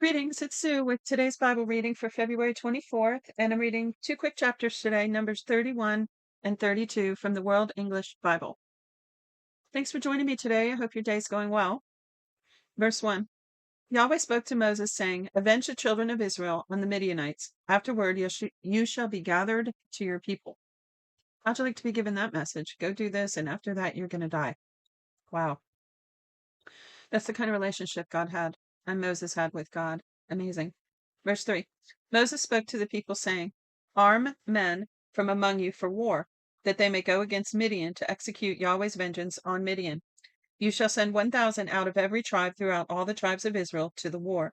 Greetings, it's Sue with today's Bible reading for February 24th, and I'm reading two quick chapters today, Numbers 31 and 32 from the World English Bible. Thanks for joining me today. I hope your day's going well. Verse 1. Yahweh spoke to Moses, saying, Avenge the children of Israel on the Midianites. Afterward, you shall be gathered to your people. How'd you like to be given that message? Go do this, and after that, you're going to die. Wow. That's the kind of relationship God had and Moses had with God. Amazing. Verse 3. Moses spoke to the people, saying, Arm men from among you for war, that they may go against Midian to execute Yahweh's vengeance on Midian. You shall send 1,000 out of every tribe throughout all the tribes of Israel to the war.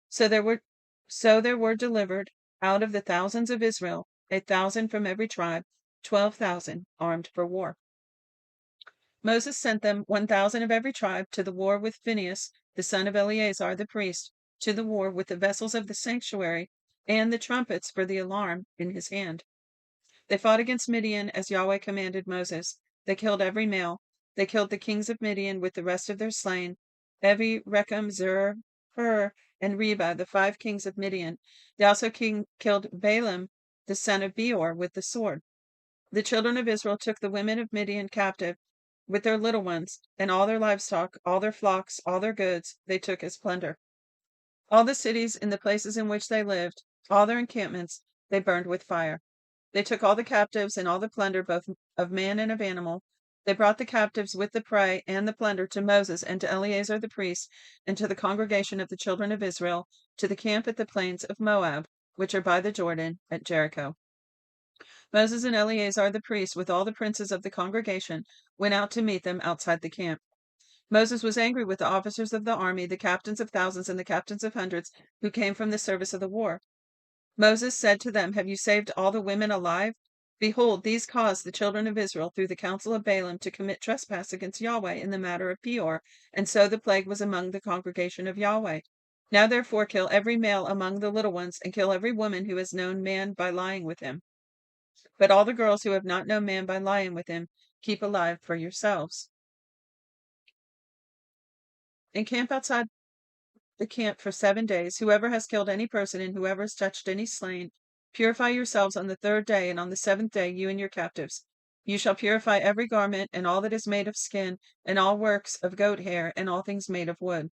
So there were delivered out of the thousands of Israel 1,000 from every tribe, 12,000 armed for war. Moses sent them 1,000 of every tribe to the war with Phinehas, the son of Eleazar the priest, to the war with the vessels of the sanctuary and the trumpets for the alarm in his hand. They fought against Midian as Yahweh commanded Moses. They killed every male. They killed the kings of Midian with the rest of their slain, Evi, Rechem, Zur, Hur, and Reba, the 5 kings of Midian. They also killed Balaam, the son of Beor, with the sword. The children of Israel took the women of Midian captive, with their little ones, and all their livestock, all their flocks, all their goods, they took as plunder. All the cities in the places in which they lived, all their encampments, they burned with fire. They took all the captives and all the plunder, both of man and of animal. They brought the captives with the prey and the plunder to Moses and to Eleazar the priest, and to the congregation of the children of Israel, to the camp at the plains of Moab, which are by the Jordan, at Jericho. Moses and Eleazar the priest, with all the princes of the congregation, went out to meet them outside the camp. Moses was angry with the officers of the army, the captains of thousands and the captains of hundreds, who came from the service of the war. Moses said to them, Have you saved all the women alive? Behold, these caused the children of Israel through the counsel of Balaam to commit trespass against Yahweh in the matter of Peor, and so the plague was among the congregation of Yahweh. Now therefore kill every male among the little ones, and kill every woman who has known man by lying with him. But all the girls who have not known man by lying with him, keep alive for yourselves. Encamp outside the camp for 7 days. Whoever has killed any person and whoever has touched any slain, purify yourselves on the 3rd day, and on the 7th day you and your captives. You shall purify every garment, and all that is made of skin, and all works of goat hair, and all things made of wood.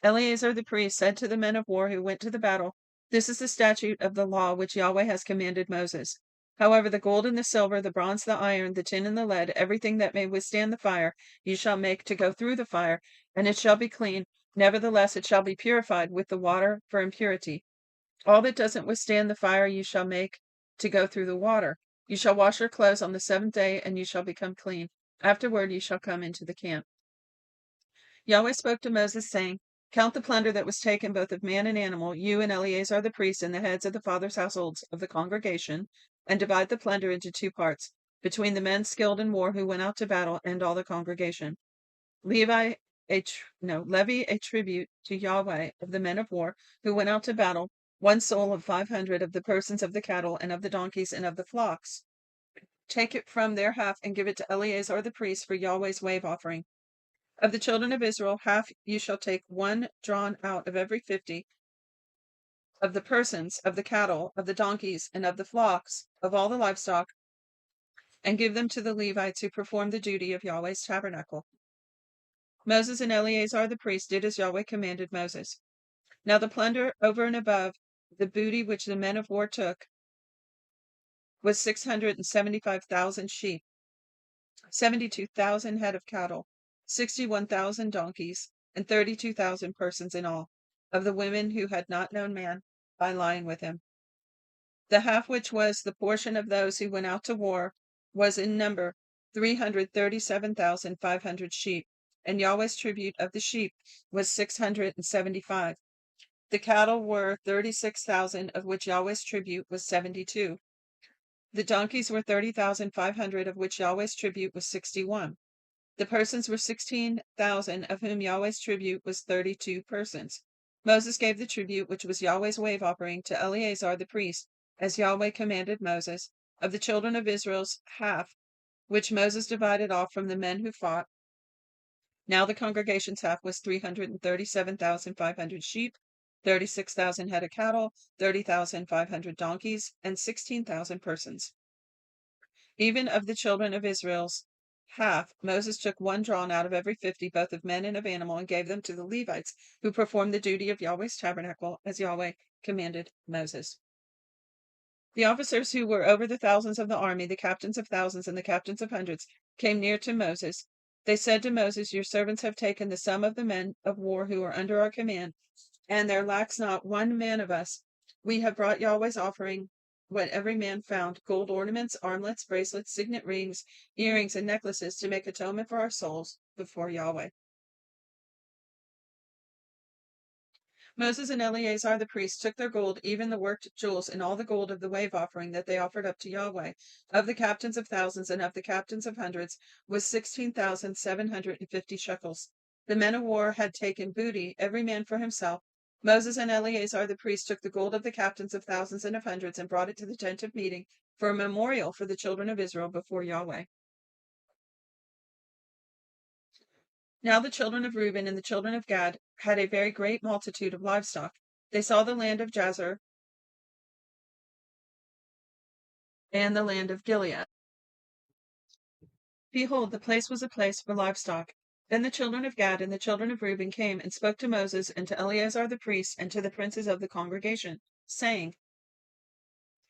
Eleazar the priest said to the men of war who went to the battle, This is the statute of the law which Yahweh has commanded Moses. However, the gold and the silver, the bronze, the iron, the tin, and the lead, everything that may withstand the fire, you shall make to go through the fire, and it shall be clean. Nevertheless, it shall be purified with the water for impurity. All that doesn't withstand the fire you shall make to go through the water. You shall wash your clothes on the 7th day, and you shall become clean. Afterward you shall come into the camp. Yahweh spoke to Moses, saying, Count the plunder that was taken both of man and animal, you and Eleazar the priest, and the heads of the fathers' households of the congregation, and divide the plunder into 2 parts, between the men skilled in war who went out to battle and all the congregation. Levy a tribute to Yahweh of the men of war who went out to battle, 1 soul of 500 of the persons of the cattle and of the donkeys and of the flocks. Take it from their half and give it to Eleazar the priest for Yahweh's wave offering. Of the children of Israel, half you shall take, 1 drawn out of every 50 of the persons, of the cattle, of the donkeys, and of the flocks, of all the livestock, and give them to the Levites who perform the duty of Yahweh's tabernacle. Moses and Eleazar the priest did as Yahweh commanded Moses. Now the plunder over and above the booty which the men of war took was 675,000 sheep, 72,000 head of cattle, 61,000 donkeys, and 32,000 persons in all, of the women who had not known man by lying with him. The half which was the portion of those who went out to war was in number 337,500 sheep, and Yahweh's tribute of the sheep was 675. The cattle were 36,000, of which Yahweh's tribute was 72. The donkeys were 30,500, of which Yahweh's tribute was 61. The persons were 16,000, of whom Yahweh's tribute was 32 persons. Moses gave the tribute, which was Yahweh's wave offering, to Eleazar the priest, as Yahweh commanded Moses, of the children of Israel's half, which Moses divided off from the men who fought. Now the congregation's half was 337,500 sheep, 36,000 head of cattle, 30,500 donkeys, and 16,000 persons. Even of the children of Israel's half, Moses took one drawn out of every 50, both of men and of animal, and gave them to the Levites, who performed the duty of Yahweh's tabernacle, as Yahweh commanded Moses. The officers who were over the thousands of the army, the captains of thousands and the captains of hundreds, came near to Moses. They said to Moses, "Your servants have taken the sum of the men of war who are under our command, and there lacks not one man of us. We have brought Yahweh's offering, what every man found: gold ornaments, armlets, bracelets, signet rings, earrings, and necklaces, to make atonement for our souls before Yahweh." Moses and Eleazar the priest took their gold, even the worked jewels, and all the gold of the wave offering that they offered up to Yahweh, of the captains of thousands and of the captains of hundreds, was 16,750 shekels. The men of war had taken booty, every man for himself. Moses and Eleazar the priest took the gold of the captains of thousands and of hundreds and brought it to the tent of meeting for a memorial for the children of Israel before Yahweh. Now the children of Reuben and the children of Gad had a very great multitude of livestock. They saw the land of Jazer and the land of Gilead. Behold, the place was a place for livestock. Then the children of Gad and the children of Reuben came and spoke to Moses and to Eleazar the priest and to the princes of the congregation, saying,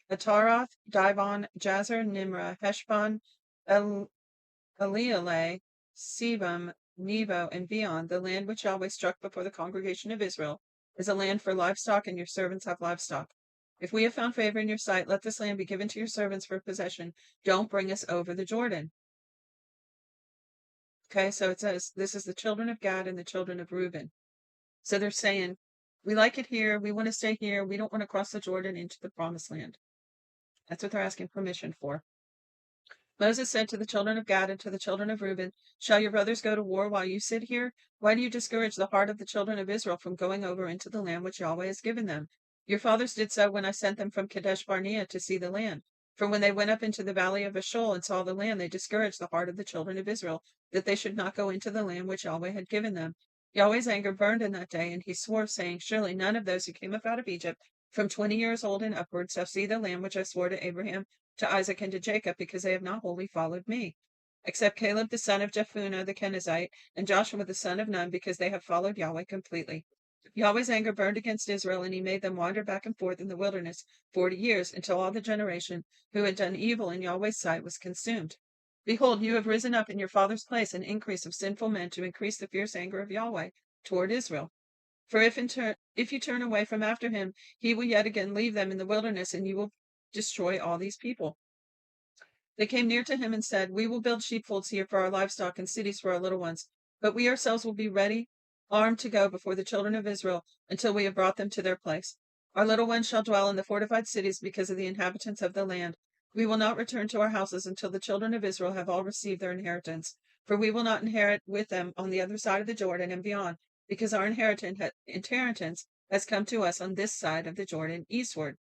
Ataroth, Dibon, Jazer, Nimrah, Heshbon, Elealeh, Sebam, Nebo, and Beon, the land which Yahweh struck before the congregation of Israel, is a land for livestock, and your servants have livestock. If we have found favor in your sight, let this land be given to your servants for possession. Don't bring us over the Jordan. Okay, so it says this is the children of Gad and the children of Reuben. So they're saying, we like it here. We want to stay here. We don't want to cross the Jordan into the promised land. That's what they're asking permission for. Moses said to the children of Gad and to the children of Reuben, shall your brothers go to war while you sit here? Why do you discourage the heart of the children of Israel from going over into the land which Yahweh has given them? Your fathers did so when I sent them from Kadesh Barnea to see the land. For when they went up into the valley of Eshcol and saw the land, they discouraged the heart of the children of Israel, that they should not go into the land which Yahweh had given them. Yahweh's anger burned in that day, and he swore, saying, surely none of those who came up out of Egypt from 20 years old and upward shall see the land which I swore to Abraham, to Isaac, and to Jacob, because they have not wholly followed me, except Caleb the son of Jephunneh the Kenizzite, and Joshua the son of Nun, because they have followed Yahweh completely. Yahweh's anger burned against Israel, and he made them wander back and forth in the wilderness 40 years, until all the generation who had done evil in Yahweh's sight was consumed. Behold, you have risen up in your father's place an increase of sinful men, to increase the fierce anger of Yahweh toward Israel. For if you turn away from after him, he will yet again leave them in the wilderness, and you will destroy all these people. They came near to him and said, we will build sheepfolds here for our livestock and cities for our little ones, but we ourselves will be ready, armed to go before the children of Israel until we have brought them to their place. Our little ones shall dwell in the fortified cities because of the inhabitants of the land. We will not return to our houses until the children of Israel have all received their inheritance, for we will not inherit with them on the other side of the Jordan and beyond, because our inheritance has come to us on this side of the Jordan eastward.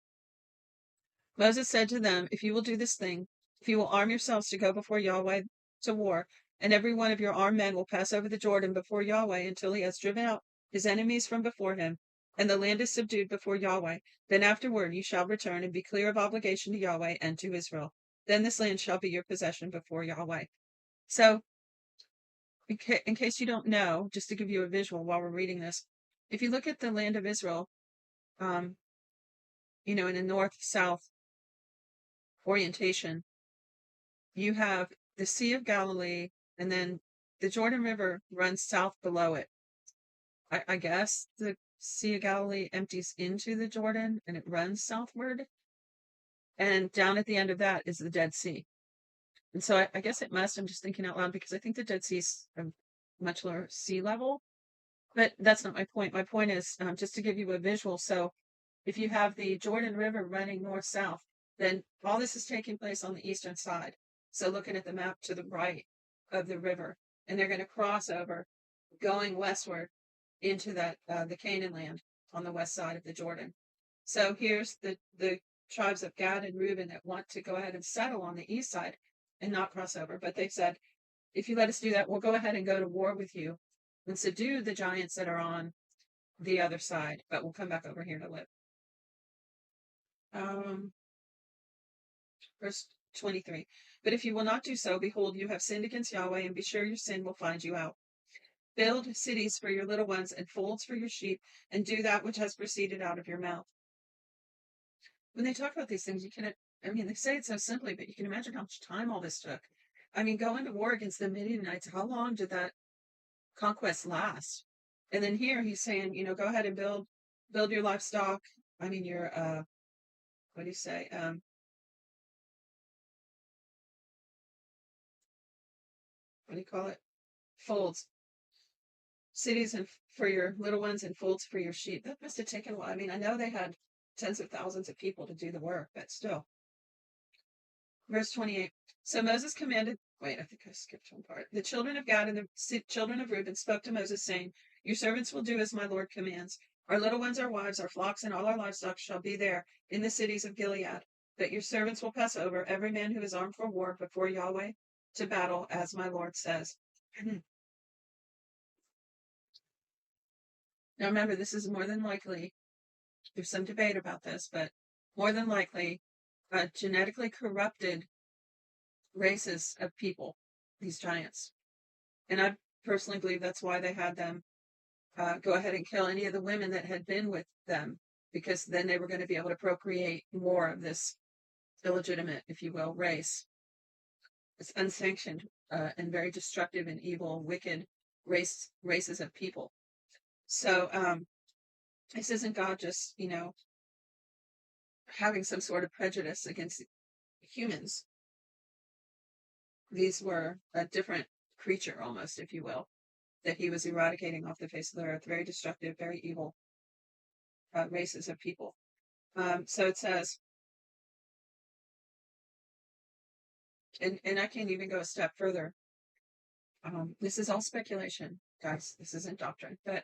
Moses said to them, if you will do this thing, if you will arm yourselves to go before Yahweh to war, and every one of your armed men will pass over the Jordan before Yahweh until he has driven out his enemies from before him, and the land is subdued before Yahweh, then afterward you shall return and be clear of obligation to Yahweh and to Israel. Then this land shall be your possession before Yahweh. So, in case you don't know, just to give you a visual while we're reading this, if you look at the land of Israel, in a north-south orientation, you have the Sea of Galilee, and then the Jordan River runs south below it. I guess the Sea of Galilee empties into the Jordan and it runs southward. And down at the end of that is the Dead Sea. And so I guess it must, I'm just thinking out loud, because I think the Dead Sea is a much lower sea level. But that's not my point. My point is just to give you a visual. So if you have the Jordan River running north-south, then all this is taking place on the eastern side. So looking at the map to the right of the river, and they're going to cross over, going westward into that the Canaan land on the west side of the Jordan. So here's the tribes of Gad and Reuben that want to go ahead and settle on the east side and not cross over. But they've said, if you let us do that, we'll go ahead and go to war with you and subdue the giants that are on the other side, but we'll come back over here to live. Um, Verse 23. But if you will not do so, behold, you have sinned against Yahweh, and be sure your sin will find you out. Build cities for your little ones and folds for your sheep, and do that which has proceeded out of your mouth. When they talk about these things, they say it so simply, but you can imagine how much time all this took. Going to war against the Midianites, how long did that conquest last? And then here he's saying, go ahead and build your livestock. Your, what do you say? What do you call it? Folds. Cities and for your little ones and folds for your sheep. That must have taken a while. I know they had tens of thousands of people to do the work, but still. Verse 28. So Moses commanded, wait, I think I skipped one part. The children of Gad and the children of Reuben spoke to Moses, saying, your servants will do as my Lord commands. Our little ones, our wives, our flocks, and all our livestock shall be there in the cities of Gilead. But your servants will pass over, every man who is armed for war before Yahweh to battle, as my Lord says. Now remember, this is more than likely, there's some debate about this, but more than likely, genetically corrupted races of people, these giants. And I personally believe that's why they had them go ahead and kill any of the women that had been with them, because then they were going to be able to procreate more of this illegitimate, if you will, race. It's unsanctioned and very destructive and evil, wicked races of people. So this isn't God just, having some sort of prejudice against humans. These were a different creature, almost, if you will, that he was eradicating off the face of the earth. Very destructive, very evil races of people. So it says, and I can't even go a step further. This is all speculation, guys. This isn't doctrine, but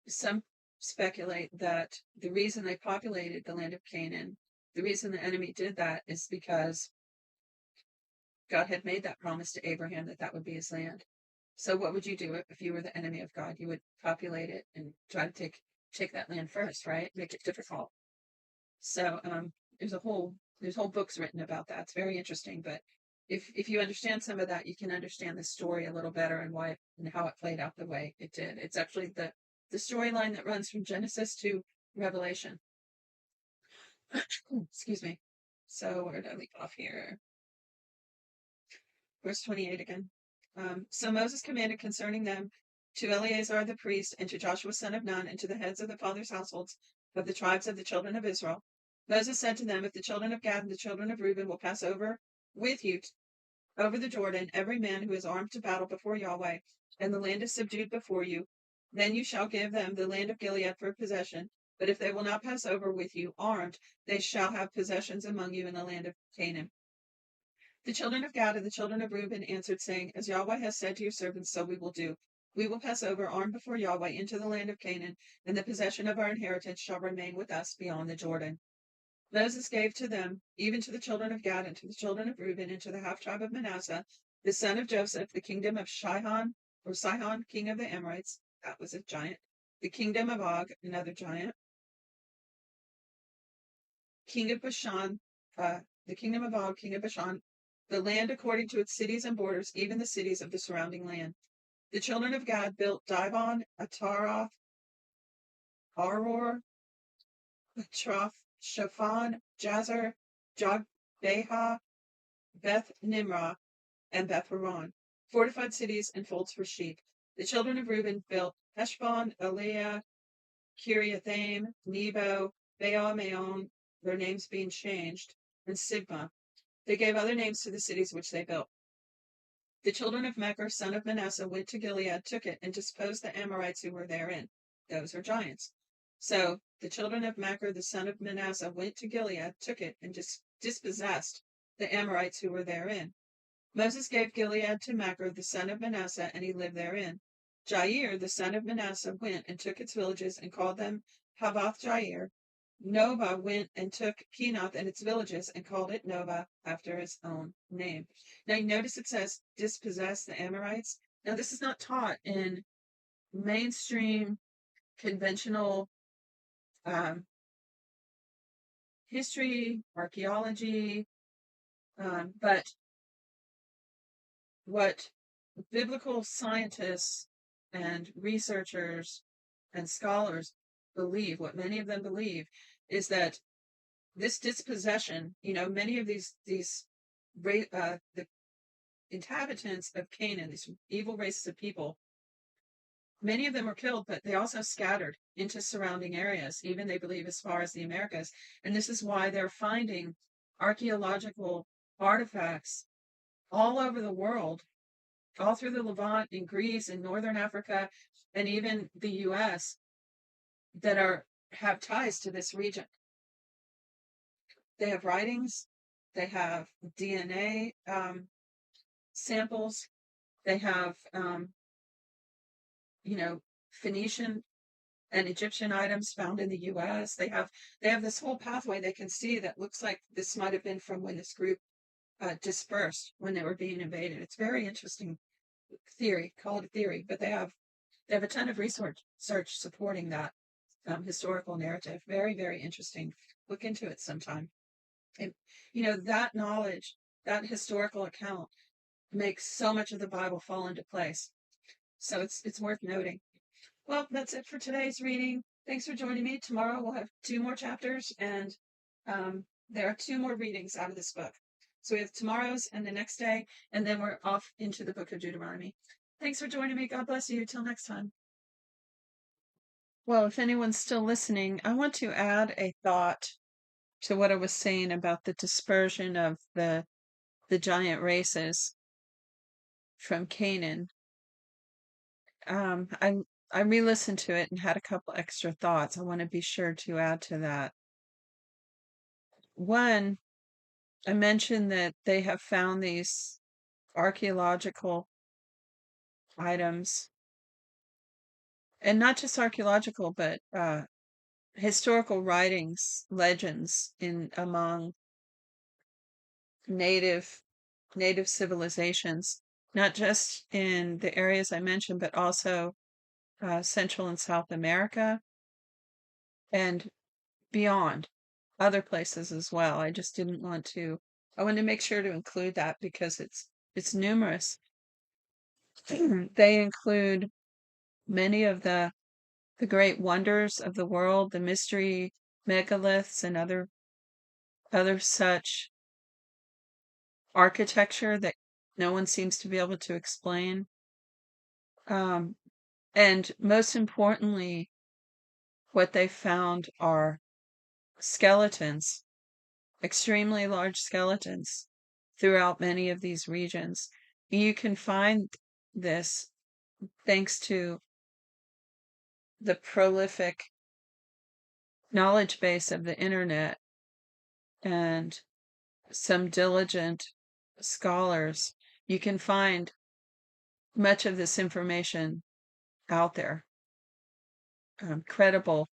some speculate that the reason they populated the land of Canaan, the reason the enemy did that, is because God had made that promise to Abraham that that would be his land. So what would you do if you were the enemy of God? You would populate it and try to take that land first, right? Make it difficult. So there's whole books written about that. It's very interesting. But if you understand some of that, you can understand the story a little better and why and how it played out the way it did. It's actually the storyline that runs from Genesis to Revelation. Excuse me. So where did I leave off here? Verse 28 again. So Moses commanded concerning them to Eleazar the priest, and to Joshua son of Nun, and to the heads of the fathers' households of the tribes of the children of Israel. Moses said to them, if the children of Gad and the children of Reuben will pass over with you over the Jordan, every man who is armed to battle before Yahweh, and the land is subdued before you, then you shall give them the land of Gilead for possession. But if they will not pass over with you armed, they shall have possessions among you in the land of Canaan. The children of Gad and the children of Reuben answered, saying, as Yahweh has said to your servants, so we will do. We will pass over armed before Yahweh into the land of Canaan, and the possession of our inheritance shall remain with us beyond the Jordan. Moses gave to them, even to the children of Gad and to the children of Reuben and to the half tribe of Manasseh, the son of Joseph, the kingdom of Sihon, king of the Amorites, that was a giant, the kingdom of Og, another giant, king of Bashan, the kingdom of Og, king of Bashan, the land according to its cities and borders, even the cities of the surrounding land. The children of Gad built Dibon, Ataroth, Aror, Betroth, Shaphan, Jazer, Jogbeha, Beth Nimrah, and Beth Horon, fortified cities and folds for sheep. The children of Reuben built Heshbon, Eliah, Kiriathaim, Nebo, Baal Maon, their names being changed, and Sibmah. They gave other names to the cities which they built. The children of Machir, son of Manasseh, went to Gilead, took it, and disposed the Amorites who were therein. Those are giants. So the children of Machir, the son of Manasseh, went to Gilead, took it, and dispossessed the Amorites who were therein. Moses gave Gilead to Machir, the son of Manasseh, and he lived therein. Jair, the son of Manasseh, went and took its villages and called them Havoth Jair. Nobah went and took Kenath and its villages and called it Nobah after his own name. Now you notice it says dispossess the Amorites. Now this is not taught in mainstream conventional um, history, archaeology, but what biblical scientists and researchers and scholars believe, what many of them believe, is that this dispossession, many of the inhabitants of Canaan, these evil races of people, many of them were killed, but they also scattered into surrounding areas, even they believe as far as the Americas. And this is why they're finding archaeological artifacts all over the world, all through the Levant, in Greece, in Northern Africa, and even the US, that have ties to this region. They have writings, they have DNA samples, they have Phoenician and Egyptian items found in the US. They have this whole pathway they can see that looks like this might have been from when this group dispersed when they were being invaded. It's very interesting theory, call it a theory, but they have a ton of research supporting that historical narrative. Very, very interesting. Look into it sometime. And that knowledge, that historical account makes so much of the Bible fall into place. So it's worth noting. Well, that's it for today's reading. Thanks for joining me. Tomorrow we'll have 2 more chapters, and there are 2 more readings out of this book. So we have tomorrow's and the next day, and then we're off into the book of Deuteronomy. Thanks for joining me. God bless you. Till next time. Well, if anyone's still listening, I want to add a thought to what I was saying about the dispersion of the giant races from Canaan. I re-listened to it and had a couple extra thoughts I want to be sure to add to that. One, I mentioned that they have found these archaeological items, and not just archaeological, but historical writings, legends among native civilizations, not just in the areas I mentioned, but also Central and South America and beyond, other places as well. I just didn't want to. I wanted to make sure to include that because it's numerous. They include many of the great wonders of the world, the mystery megaliths, and other such architecture that no one seems to be able to explain. And most importantly, what they found are skeletons, extremely large skeletons throughout many of these regions. You can find this thanks to the prolific knowledge base of the internet and some diligent scholars. You can find much of this information out there. Credible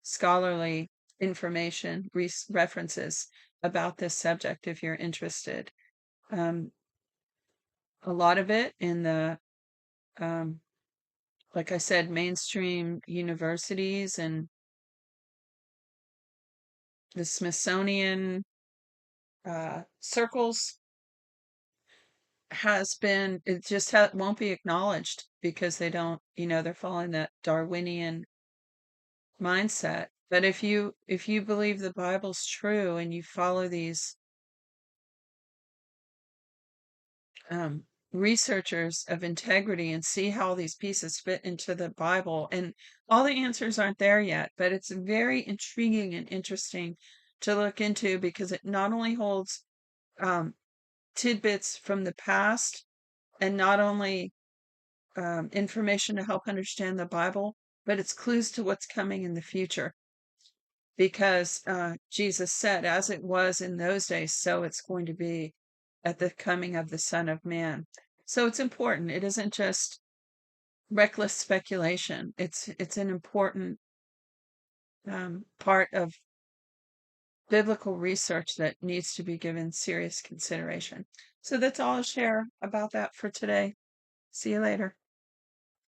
scholarly information, references about this subject if you're interested. A lot of it in the, like I said, mainstream universities and the Smithsonian circles it just won't be acknowledged because they don't, they're following that Darwinian mindset. But if you believe the Bible's true and you follow these researchers of integrity and see how these pieces fit into the Bible, and all the answers aren't there yet, but it's very intriguing and interesting to look into because it not only holds tidbits from the past and not only information to help understand the Bible, but it's clues to what's coming in the future. Because Jesus said, as it was in those days, so it's going to be at the coming of the Son of Man. So it's important. It isn't just reckless speculation. It's an important part of biblical research that needs to be given serious consideration. So that's all I'll share about that for today. See you later.